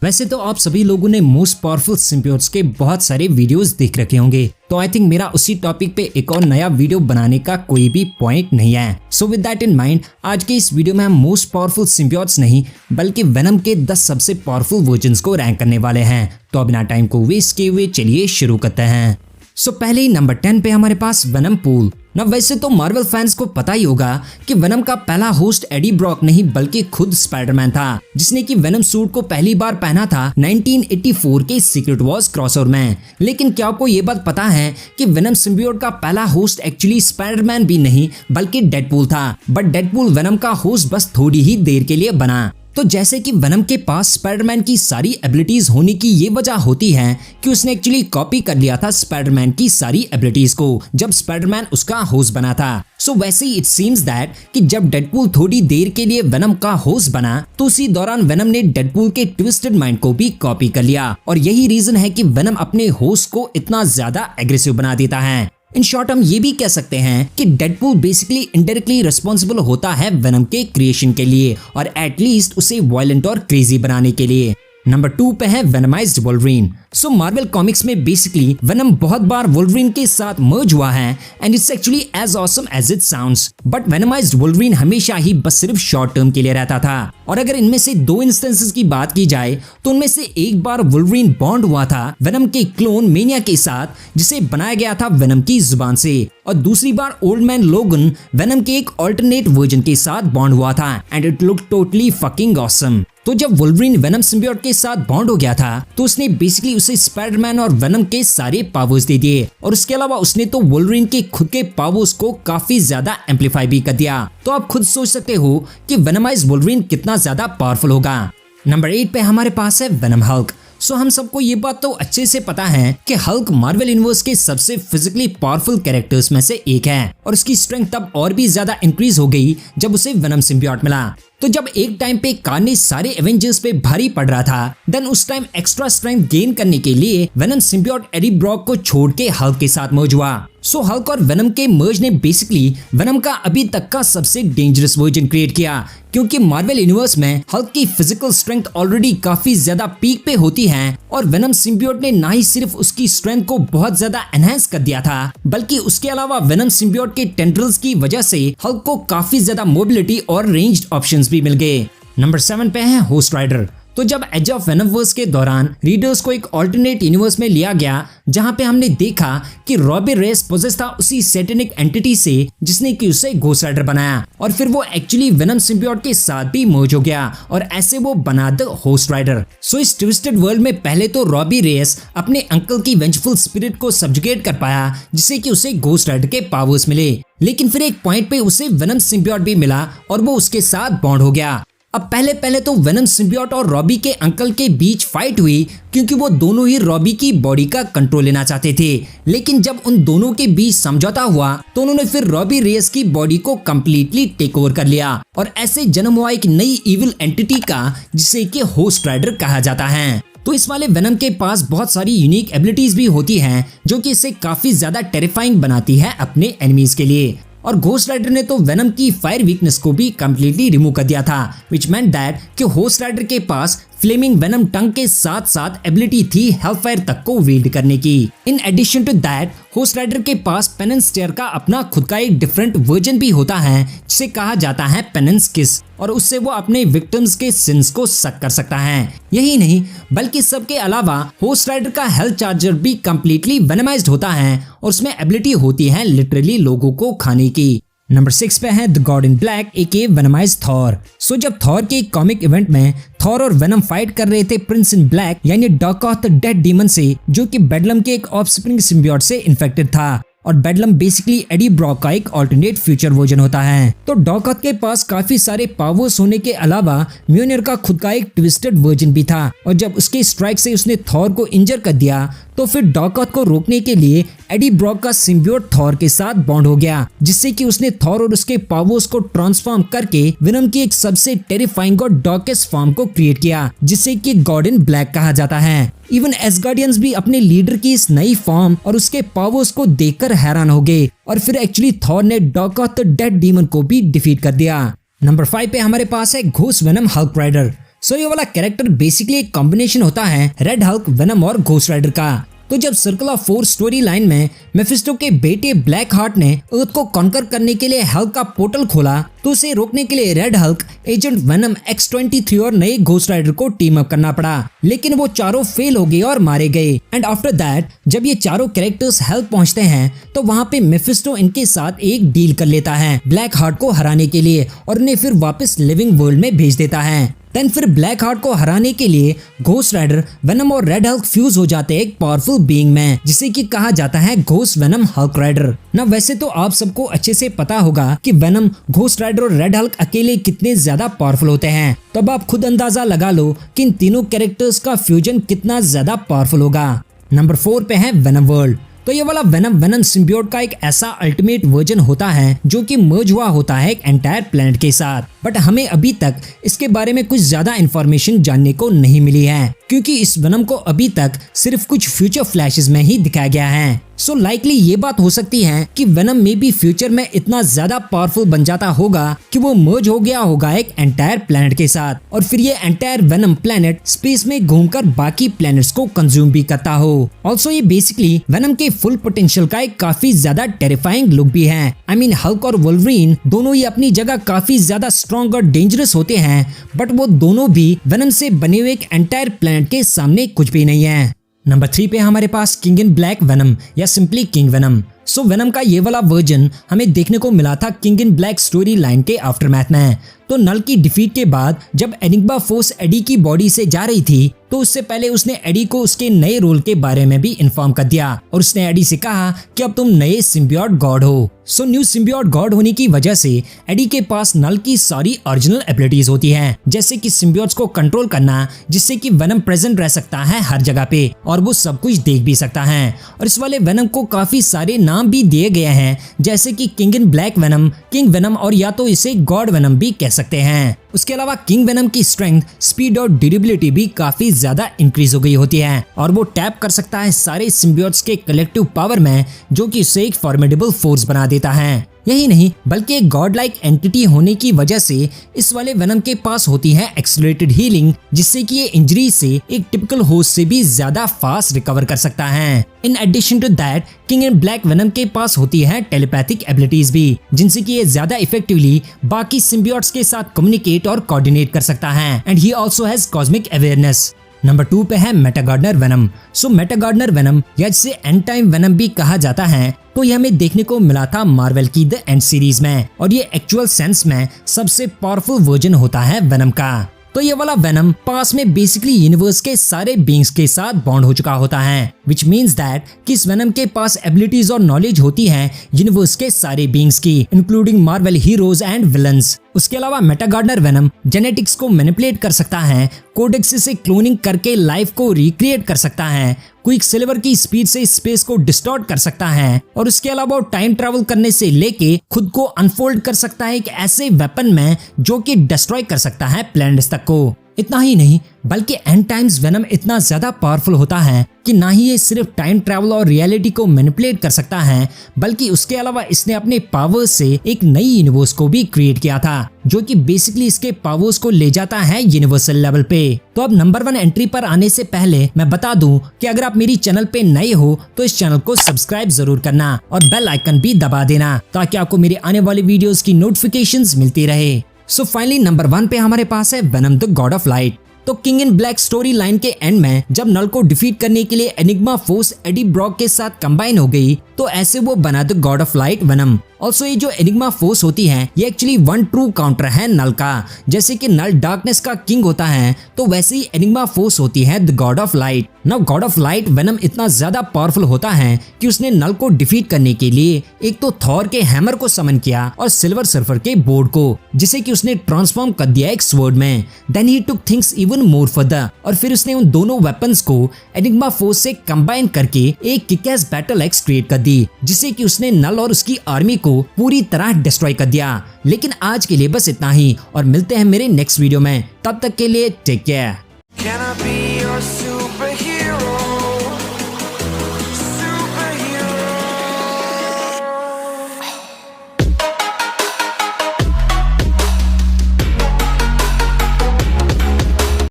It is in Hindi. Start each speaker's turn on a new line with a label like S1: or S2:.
S1: वैसे तो आप सभी लोगों ने मोस्ट पावरफुल सिम्बियोट्स के बहुत सारे वीडियोस देख रखे होंगे, तो आई थिंक मेरा उसी टॉपिक पे एक और नया वीडियो बनाने का कोई भी पॉइंट नहीं है। So with that in mind आज के इस वीडियो में हम मोस्ट पावरफुल सिम्बियोट्स नहीं बल्कि वेनम के 10 सबसे पावरफुल वर्जन्स को रैंक करने वाले हैं। तो बिना टाइम को वेस्ट किए हुए चलिए शुरू करते हैं। सो पहले ही नंबर 10 पे हमारे पास वेनम पूल। ना वैसे तो मार्वल फैंस को पता ही होगा कि वेनम का पहला होस्ट एडी ब्रॉक नहीं बल्कि खुद स्पाइडरमैन था, जिसने कि वेनम सूट को पहली बार पहना था 1984 के सीक्रेट वॉर्स क्रॉसओवर में। लेकिन क्या आपको ये बात पता है कि वेनम सिम्बियोट का पहला होस्ट एक्चुअली स्पाइडरमैन भी नहीं बल्कि डेडपूल था, बट डेडपूल वेनम का होस्ट बस थोड़ी ही देर के लिए बना। तो जैसे कि वेनम के पास स्पाइडरमैन की सारी एबिलिटीज होने की ये वजह होती है कि उसने एक्चुअली कॉपी कर लिया था स्पाइडरमैन की सारी एबिलिटीज को जब स्पाइडरमैन उसका होस्ट बना था। सो वैसे ही इट सीम्स दैट कि जब डेडपूल थोड़ी देर के लिए वेनम का होस्ट बना तो उसी दौरान वेनम ने डेडपूल के ट्विस्टेड माइंड को भी कॉपी कर लिया, और यही रीजन है कि वेनम अपने होस्ट को इतना ज्यादा एग्रेसिव बना देता है। इन शॉर्ट हम ये भी कह सकते हैं कि डेडपूल बेसिकली इनडायरेक्टली रिस्पॉन्सिबल होता है वेनम के क्रिएशन के लिए और एटलीस्ट उसे वायलेंट और क्रेजी बनाने के लिए। नंबर 2 पे है venomized Wolverine. So Marvel comics में बेसिकली वेनम बहुत बार वोल्वरिन के साथ मर्ज हुआ है and it's actually as awesome as it sounds, but venomized Wolverine हमेशा ही बस सिर्फ शॉर्ट टर्म के लिए रहता था। और अगर इनमें से 2 इंस्टेंसेस की बात की जाए तो उनमें से एक बार वोल्वरिन बॉन्ड हुआ था वेनम के क्लोन मेनिया के साथ, जिसे बनाया गया था वेनम की जुबान से, और दूसरी बार ओल्ड मैन लोगन वेनम के एक अल्टरनेट वर्जन के साथ बॉन्ड हुआ था and it looked totally fucking awesome. तो जब वोल्वरिन वेनम सिम्बियोट के साथ बॉन्ड हो गया था तो उसने बेसिकली उसे स्पाइडरमैन और वेनम के सारे पावर्स दे दिए, और उसके अलावा उसने तो वोल्वरिन के खुद के पावर्स को काफी ज्यादा एम्पलीफाई भी कर दिया। तो आप खुद सोच सकते हो कि वेनमाइज्ड वोल्वरिन कितना ज्यादा पावरफुल होगा। नंबर 8 पे हमारे पास है वेनम हल्क। सो हम सबको ये बात तो अच्छे से पता है कि हल्क मार्वल यूनिवर्स के सबसे फिजिकली पावरफुल कैरेक्टर्स में से एक है, और उसकी स्ट्रेंथ तब और भी ज्यादा इंक्रीज हो गई जब उसे वेनम सिम्बियोट मिला। तो जब एक टाइम पे कार्नेज सारे एवेंजर्स पे भारी पड़ रहा था, देन उस टाइम एक्स्ट्रा स्ट्रेंथ गेन करने के लिए वेनम सिम्बियोट एडी ब्रॉक को छोड़ के हल्क के साथ मर्ज हुआ। सो हल्क और वेनम के मर्ज ने बेसिकली वेनम का अभी तक का सबसे डेंजरस वर्जन क्रिएट किया, क्योंकि मार्वल यूनिवर्स में हल्क की फिजिकल स्ट्रेंथ ऑलरेडी काफी ज्यादा पीक पे होती है, और वेनम सिम्बियोट ने ना ही सिर्फ उसकी स्ट्रेंथ को बहुत ज्यादा एनहांस कर दिया था बल्कि उसके अलावा वेनम सिम्बियोट के टेंड्रिल्स की वजह से हल्क को काफी ज्यादा मोबिलिटी और रेंज्ड ऑप्शंस भी मिल गए। नंबर 7 पे है होस्ट राइडर। तो जब एज ऑफ वेनमवर्स के दौरान रीडर्स को एक ऑल्टरनेट यूनिवर्स में लिया गया जहां पे हमने देखा कि रॉबी रेस पोजेस था उसी सैटेनिक एंटिटी से जिसने कि उसे घोस्ट राइडर बनाया, और फिर वो एक्चुअली वेनम सिम्बियोट के साथ भी मर्ज हो गया और ऐसे वो बना द होस्ट राइडर। सो इस ट्विस्टेड वर्ल्ड में पहले तो रॉबी रेस अपने अंकल की वेंजफुल स्पिरिट को सब्जुगेट कर पाया जिससे कि उसे घोस्ट राइडर के पावर्स मिले, लेकिन फिर एक पॉइंट पे उसे वेनम सिम्बियोट भी मिला और वो उसके साथ बॉन्ड हो गया। अब पहले तो वेनम सिम्बियोट और रॉबी के अंकल के बीच फाइट हुई क्योंकि वो दोनों ही रॉबी की बॉडी का कंट्रोल लेना चाहते थे, लेकिन जब उन दोनों के बीच समझौता हुआ तो उन्होंने फिर रॉबी रेस की बॉडी को कंप्लीटली टेक ओवर कर लिया, और ऐसे जन्म हुआ एक नई इविल एंटिटी का जिसे कि होस्ट राइडर कहा जाता है। तो इस वाले वेनम के पास बहुत सारी यूनिक एबिलिटीज भी होती हैं जो कि इसे काफी ज्यादा टेरिफाइंग बनाती है अपने एनिमीज के लिए, और घोस्ट राइडर ने तो वेनम की फायर वीकनेस को भी कंप्लीटली रिमूव कर दिया था, विच मेंट दैट कि होस्ट राइडर के पास फ्लेमिंग वेनम टंग के साथ साथ एबिलिटी थी हेलफायर तक को वील्ड करने की। In addition to that Ghost Rider के पास पेनेंस टेयर का अपना खुद का एक डिफरेंट वर्जन भी होता है जिसे कहा जाता है पेनेंस किस, और उससे वो अपने विक्टिम्स के सिंस को सक कर सकता है। यही नहीं बल्कि सबके अलावा होस्ट राइडर का हेल्थ चार्जर भी कंप्लीटली वेनमाइज्ड होता है और उसमें एबिलिटी होती है लिटरली लोगों को खाने की। नंबर 6 पे है the god in black aka venomized Thor. So जब थॉर के कॉमिक इवेंट में थॉर और वेनम फाइट कर रहे थे प्रिंस इन ब्लैक यानी डॉकॉथ द डेड डीमन से, जो कि बेडलम के एक ऑफस्प्रिंग सिम्बियोट से इन्फेक्टेड था, और बेडलम बेसिकली एडी ब्रॉक का एक अल्टरनेट फ्यूचर वर्जन होता है। तो डॉकॉथ के पास काफी सारे पावर्स होने के अलावा म्योनियर का खुद का एक ट्विस्टेड वर्जन भी था, और जब उसके स्ट्राइक से उसने थॉर को इंजर कर दिया तो फिर डॉकॉथ को रोकने के लिए एडी ब्रॉक का सिम्बियोट थॉर के साथ बॉन्ड हो गया, जिससे कि उसने थॉर और उसके पावर्स को ट्रांसफॉर्म करके वेनम की एक सबसे टेरिफाइंग और डॉकेस्ट फॉर्म को क्रिएट किया जिसे कि गॉड इन ब्लैक कहा जाता है। इवन एसगार्डियंस भी अपने लीडर की इस नई फॉर्म और उसके पावर्स को देखकर हैरान हो गए, और फिर एक्चुअली थॉर ने डॉकॉथ द डेड डीमन को भी डिफीट कर दिया। नंबर 5 पे हमारे पास है घोस्ट वेनम हल्क राइडर। सो ये वाला कैरेक्टर बेसिकली एक कॉम्बिनेशन होता है रेड हल्क, वेनम और घोस्ट राइडर का। तो जब circle of force story line में मेफिस्टो के बेटे ब्लैक हार्ट ने अर्थ को कॉन्कर करने के लिए हल्क का पोर्टल खोला, तो उसे रोकने के लिए red Hulk, agent venom, X-23 और नए घोस्ट राइडर को टीम अप करना पड़ा, लेकिन वो चारों फेल हो गए और मारे गए। एंड आफ्टर दैट जब ये चारों कैरेक्टर्स हेल्प पहुंचते हैं तो वहाँ पे मेफिस्टो इनके साथ एक डील कर लेता है ब्लैक हार्ट को हराने के लिए और उन्हें फिर वापस लिविंग वर्ल्ड में भेज देता है। देन फिर ब्लैक हार्ट को हराने के लिए घोस्ट राइडर, वेनम और रेड हल्क फ्यूज हो जाते हैं एक पावरफुल बीइंग में, जिसे कि कहा जाता है घोस्ट वेनम हल्क राइडर। ना वैसे तो आप सबको अच्छे से पता होगा कि वेनम, घोस्ट राइडर और रेड हल्क अकेले कितने ज्यादा पावरफुल होते हैं, तो अब आप खुद अंदाजा लगा लो कि इन तीनों कैरेक्टर्स का फ्यूजन कितना ज्यादा पावरफुल होगा। नंबर 4 पे है वेनम वर्ल्ड। तो ये वाला वेनम सिम्बियोट का एक ऐसा अल्टीमेट वर्जन होता है जो कि मर्ज हुआ होता है एक एंटायर प्लेनेट के साथ, बट हमें अभी तक इसके बारे में कुछ ज्यादा इन्फॉर्मेशन जानने को नहीं मिली है, क्योंकि इस वेनम को अभी तक सिर्फ कुछ फ्यूचर फ्लैशेस में ही दिखाया गया है। सो लाइकली ये बात हो सकती है कि वेनम में भी फ्यूचर में इतना ज्यादा पावरफुल बन जाता होगा कि वो मर्ज हो गया होगा एक एंटायर प्लेनेट के साथ, और फिर ये एंटायर वेनम प्लेनेट स्पेस में घूमकर बाकी प्लेनेट्स को कंज्यूम भी करता हो। ऑल्सो ये बेसिकली वेनम के फुल पोटेंशियल का एक काफी ज्यादा टेरिफाइंग लुक भी है। आई मीन हल्क और वोल्वरीन दोनों ही अपनी जगह काफी ज्यादा स्ट्रॉन्ग और डेंजरस होते हैं, बट वो दोनों भी वेनम से बने हुए एक एंटायर प्लेनेट के सामने कुछ भी नहीं है। नंबर 3 पे हमारे पास किंग इन ब्लैक वेनम या सिंपली किंग वेनम। सो वेनम का ये वाला वर्जन हमें देखने को मिला था king in black story line के आफ्टरमैथ में। तो नल की डिफीट के बाद जब एनिग्मा फोर्स एडी की बॉडी से जा रही थी, तो उससे पहले उसने एडी को उसके नए रोल के बारे में भी इन्फॉर्म कर दिया और उसने एडी से कहा कि अब तुम नए सिम्बियोट गॉड हो। सो न्यू सिम्बियोट गॉड होने की वजह से एडी के पास नल की सारी ओरिजिनल एबिलिटीज होती हैं, जैसे कि सिम्बियोट्स को कंट्रोल करना, जिससे कि वेनम प्रेजेंट रह सकता है हर जगह पे और वो सब कुछ देख भी सकता है। और इस वाले वेनम को काफी सारे नाम भी दिए गए हैं, जैसे कि king in Black venom, king venom और या तो इसे गॉड वेनम भी कह सकते हैं। उसके अलावा किंग वेनम की स्ट्रेंथ, स्पीड और ड्यूरेबिलिटी भी काफी ज्यादा इंक्रीज हो गई होती है और वो टैप कर सकता है सारे सिम्बियोट्स के कलेक्टिव पावर में, जो कि उसे एक फॉर्मिडेबल फोर्स बना देता है। यही नहीं बल्कि एक गॉड लाइक एंटिटी होने की वजह से इस वाले वेनम के पास होती है एक्सेलरेटेड हीलिंग, जिससे कि ये इंजरी से एक टिपिकल होस्ट से भी ज्यादा फास्ट रिकवर कर सकता है। In addition to that King in Black Venom के पास होती है टेलीपैथिक एबिलिटीज भी, जिनसे कि ये ज्यादा इफेक्टिवली बाकी सिम्बियोट्स के साथ कम्युनिकेट और कोऑर्डिनेट कर सकता है। And he also has cosmic awareness. Number 2 पे है मेटागार्डनर वेनम। सो मेटागार्डनर वेनम या जिसे एंड टाइम वेनम भी कहा जाता है, तो ये हमें देखने को मिला था मार्वल की द एंड सीरीज में, और ये एक्चुअल सेंस में सबसे पावरफुल वर्जन होता है वेनम का। तो ये वाला वेनम पास में बेसिकली यूनिवर्स के सारे बीइंग्स के साथ बॉन्ड हो चुका होता है, विच मीन्स दैट कि इस वेनम के पास एबिलिटीज और नॉलेज होती है यूनिवर्स के सारे बीइंग्स की, including Marvel heroes and villains. उसके अलावा मेटागार्डनर वेनम जेनेटिक्स को मैनिपुलेट कर सकता है, कोडेक्स से क्लोनिंग करके लाइफ को रिक्रिएट कर सकता है, क्विक सिल्वर की स्पीड से स्पेस को डिस्टॉर्ट कर सकता है, और उसके अलावा टाइम ट्रैवल करने से लेके खुद को अनफोल्ड कर सकता है एक ऐसे वेपन में जो कि डिस्ट्रॉय कर सकता है प्लैनेट्स तक को। इतना ही नहीं बल्कि एंड टाइम्स वेनम इतना ज्यादा पावरफुल होता है कि ना ही ये सिर्फ टाइम ट्रैवल और रियलिटी को मैनिपुलेट कर सकता है, बल्कि उसके अलावा इसने अपने पावर्स से एक नई यूनिवर्स को भी क्रिएट किया था, जो कि बेसिकली इसके पावर्स को ले जाता है यूनिवर्सल लेवल पे। तो अब नंबर 1 एंट्री पर आने से पहले मैं बता दूं कि अगर आप मेरी चैनल पे नए हो तो इस चैनल को सब्सक्राइब जरूर करना और बेल आइकन भी दबा देना, ताकि आपको मेरे आने वाले वीडियोस की नोटिफिकेशंस मिलती रहे। सो फाइनली नंबर 1 पे हमारे पास है venom the god of light. तो king in black story line के एंड में जब नल को डिफीट करने के लिए एनिग्मा फोर्स एडी ब्रॉक के साथ कंबाइन हो गई, तो ऐसे वो बना the god of light venom. Also ये जो एनिग्मा फोर्स होती है ये एक्चुअली वन ट्रू काउंटर है नल का। जैसे कि नल डार्कनेस का किंग होता है, तो वैसे ही एनिग्मा फोर्स होती है the god of light. Now God of light venom इतना ज्यादा पावरफुल होता है कि उसने नल को डिफीट करने के लिए एक तो थॉर के हैमर को समन किया और सिल्वर सर्फर के बोर्ड को, जिसे कि उसने ट्रांसफॉर्म कर दिया एक स्वर्ड में। Then he took things even more further, और फिर उसने उन दोनों वेपन्स को एनिग्मा फोर्स से कंबाइन करके एक किक-एस बैटल एक्स क्रिएट कर दी, जिससे कि उसने नल और उसकी आर्मी को पूरी तरह डिस्ट्रॉय कर दिया। लेकिन आज के लिए बस इतना ही, और मिलते हैं मेरे नेक्स्ट वीडियो में। तब तक के लिए टेक केयर।